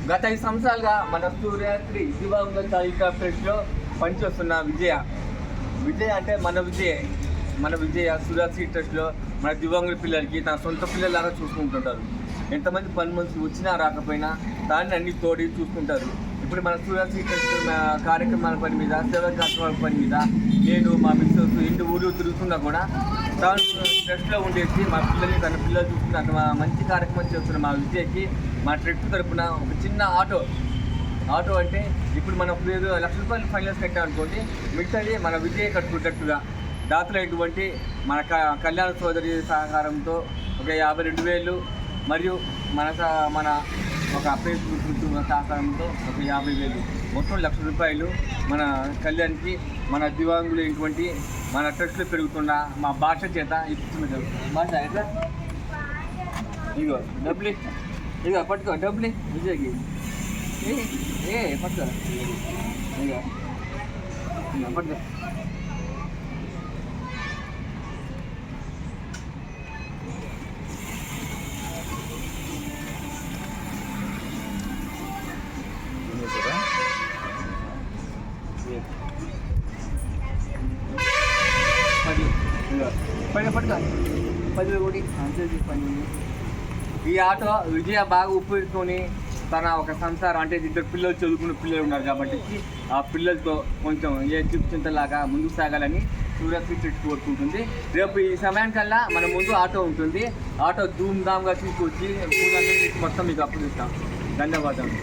గత 5 సంవత్సరాలుగా మన సూర్యాద్రి దివంగత తాలూకా ప్రెస్లో పనిచేస్తున్న విజయ అంటే మన విజయ సూర్యాద్రి ట్రస్ట్లో మన దివ్యాంగుల పిల్లలకి తన సొంత పిల్లలాగా చూసుకుంటుంటారు. ఎంతమంది పని మనుషులు వచ్చినా రాకపోయినా దాన్ని అన్ని తోడి చూసుకుంటారు. ఇప్పుడు మన సూర్యాద్రి ట్రస్ట్ కార్యక్రమాల పని మీద, సేవా కార్యక్రమాల పని మీద నేను మా మిస్సెస్ ఎన్ని ఊళ్ళు తిరుగుతున్నా కూడా తాను ట్రస్ట్లో ఉండేసి మా పిల్లల్ని తన పిల్లలు చూసుకున్న మంచి కార్యక్రమం చేస్తున్న మా విజయకి మా ట్రస్ట్ తరఫున ఒక చిన్న ఆటో అంటే ఇప్పుడు మనం ₹1,00,000 ఫైనాన్స్ కట్టామనుకోండి, మిగతాది మన విజయ కట్టుకున్నట్టుగా దాతలైనటువంటి మన కళ్యాణ సోదరి సహకారంతో ఒక 52,000 మరియు మన ఒక అప్రైజ్ సహకారంతో ఒక 50,000 మొత్తం ₹1,00,000 మన కళ్యాణ్కి మన దివ్యాంగులైనటువంటి మన ట్రస్ట్లో పెరుగుతున్న మా భాష చేత ఇస్తున్నది. భాష ఎట్లా ఇగో డబ్బులు ఇగో పట్టుకో డబ్బులు విజయ్కి పట్టుకో ఇగో పట్టుకో. పట్టుకో 10 కోటి అంతే పని. ఈ ఆటో విజయ బాగా ఉపయోగించుకొని తన ఒక సంసారం అంటే 2 పిల్లలు చదువుకున్న పిల్లలు ఉన్నారు కాబట్టి ఆ పిల్లలతో కొంచెం చింతలాగా ముందుకు సాగాలని సూర్యాద్రి ట్రస్ట్ కోరుకుంటుంది. రేపు ఈ సమయానికల్లా మన ముందు ఆటో ఉంటుంది. ఆటో ధూమ్ధామ్గా తీసుకొచ్చి మొత్తం మీకు అప్పగిస్తాం. ధన్యవాదాలు.